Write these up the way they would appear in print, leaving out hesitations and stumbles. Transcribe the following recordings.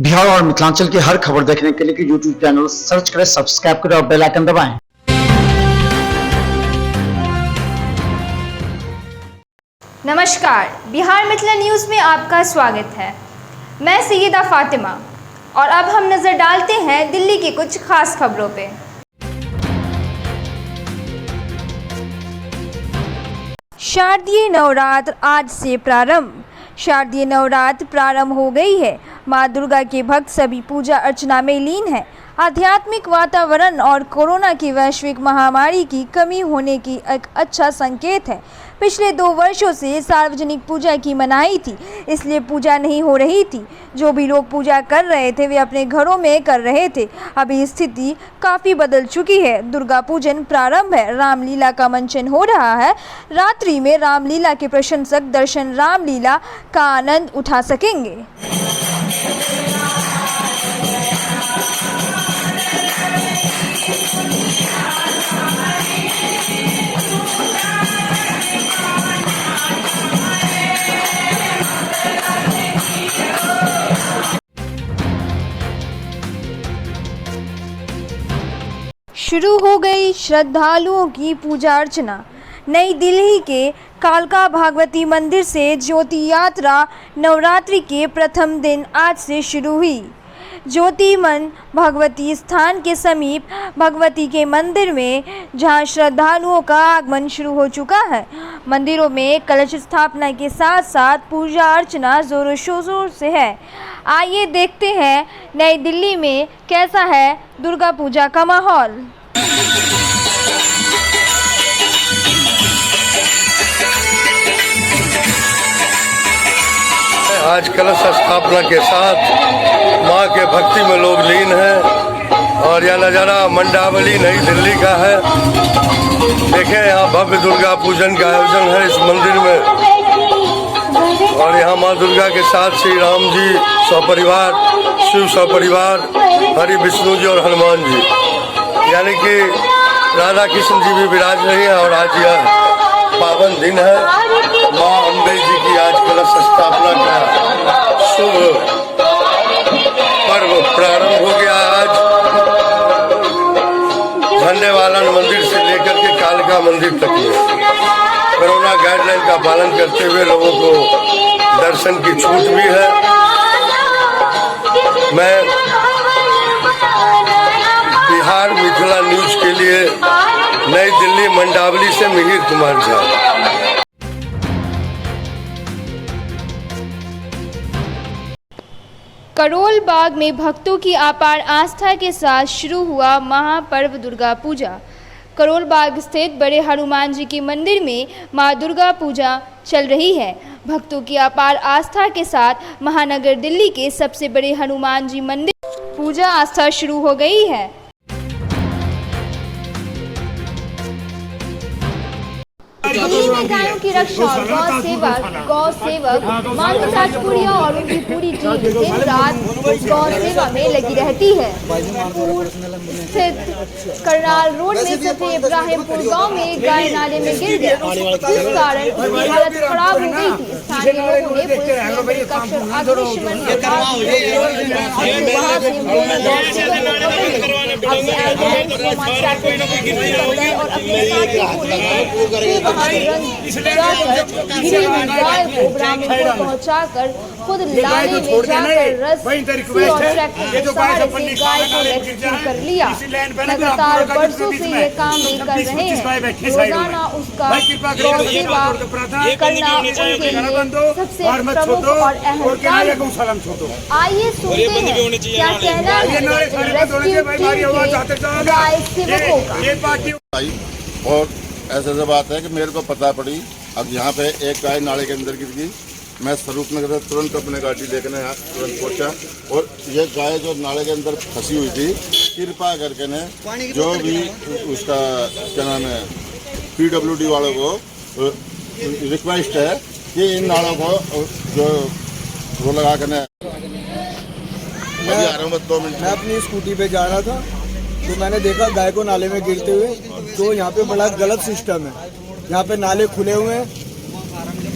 बिहार और मिथिलांचल की हर खबर देखने के लिए यूट्यूब चैनल सर्च करें, सब्सक्राइब करें और बेल आइकन दबाएं। नमस्कार, बिहार मिथिला न्यूज़ में आपका स्वागत है। मैं सैयदा फातिमा और अब हम नजर डालते हैं दिल्ली की कुछ खास खबरों पे। शारदीय नवरात्र आज से प्रारंभ। शारदीय नवरात्र प्रारंभ हो गई है। मां दुर्गा के भक्त सभी पूजा अर्चना में लीन हैं। आध्यात्मिक वातावरण और कोरोना की वैश्विक महामारी की कमी होने की एक अच्छा संकेत है। पिछले 2 वर्षों से सार्वजनिक पूजा की मनाही थी, इसलिए पूजा नहीं हो रही थी। जो भी लोग पूजा कर रहे थे वे अपने घरों में कर रहे थे। अभी स्थिति काफ़ी बदल चुकी है। दुर्गा पूजन प्रारंभ है। रामलीला का मंचन हो रहा है। रात्रि में रामलीला के प्रशंसक दर्शन रामलीला का आनंद उठा सकेंगे। शुरू हो गई श्रद्धालुओं की पूजा अर्चना। नई दिल्ली के कालका भगवती मंदिर से ज्योति यात्रा नवरात्रि के प्रथम दिन आज से शुरू हुई। ज्योतिर्मन भगवती स्थान के समीप भगवती के मंदिर में जहां श्रद्धालुओं का आगमन शुरू हो चुका है। मंदिरों में कलश स्थापना के साथ साथ पूजा अर्चना जोरों शोरों से है। आइए देखते हैं नई दिल्ली में कैसा है दुर्गा पूजा का माहौल। आज कलश स्थापना के साथ मां के भक्ति में लोग लीन हैं और यह नज़ारा मंडावली नई दिल्ली का है। देखें, यहाँ भव्य दुर्गा पूजन का आयोजन है इस मंदिर में और यहाँ मां दुर्गा के साथ श्री राम जी सपरिवार, शिव सपरिवार, हरि विष्णु जी और हनुमान जी, यानी कि राधा कृष्ण जी भी विराज रही हैं। और आज यह पावन दिन है। मां अम्बे जी की आज कलश स्थापना का शुभ पर्व प्रारंभ हो गया। आज झंडेवालन मंदिर से लेकर के कालका मंदिर तक में कोरोना गाइडलाइन का पालन करते हुए लोगों को दर्शन की छूट भी है। मैं बिहार मिथिला न्यूज के लिए नई दिल्ली मंडावली से मिहिर कुमार झा। करोल बाग में भक्तों की अपार आस्था के साथ शुरू हुआ महापर्व दुर्गा पूजा। करोल बाग स्थित बड़े हनुमान जी के मंदिर में मां दुर्गा पूजा चल रही है। भक्तों की अपार आस्था के साथ महानगर दिल्ली के सबसे बड़े हनुमान जी मंदिर पूजा आस्था शुरू हो गई है। दिल्ली में गायों की रक्षा और गौ सेवक मानव राजपुरिया और उनकी पूरी टीम दिन रात गौ सेवा में लगी रहती है। स्थित करनाल रोड में स्थित इब्राहिमपुर गांव में गाय नाले में गिर गया, जिस कारण उसकी हालत खराब हो गई थी। स्थानीय लोगों ने पुलिस अग्निशमन गाय को ब्राह्मण को पहुंचाकर खुद लाने में जाकर रस और ट्रैक्टर सहारे से गाय को रेस्क्यू कर लिया। लगातार वर्षों से ये काम नहीं कर रहे हैं। रोजाना उसका सेवा करना उनके लिए सबसे प्रमुख और अहम काम। आइए सुनते हैं क्या कहना है रेस्क्यू टीम के गाय सेवकों का। और ऐसे बात है कि मेरे को पता पड़ी, अब यहाँ पे एक गाय नाले के अंदर गिर गई। मैं स्वरूप नगर से तुरंत अपने गाड़ी लेकर यहाँ तुरंत पहुँचा और ये गाय जो नाले के अंदर फंसी हुई थी, कृपा करके ने जो भी उसका क्या नाम है PWD वालों को रिक्वेस्ट है कि इन नालों को जो वो लगा कर मैं अपनी स्कूटी पे जा रहा था तो मैंने देखा गाय को नाले में गिरते हुए। तो यहाँ पे बड़ा गलत सिस्टम है। यहाँ पे नाले खुले हुए हैं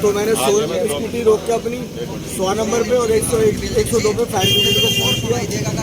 तो मैंने स्कूटी रोक के अपनी 100 नंबर पे और 102 पे फायर ब्रिगेड को फोन किया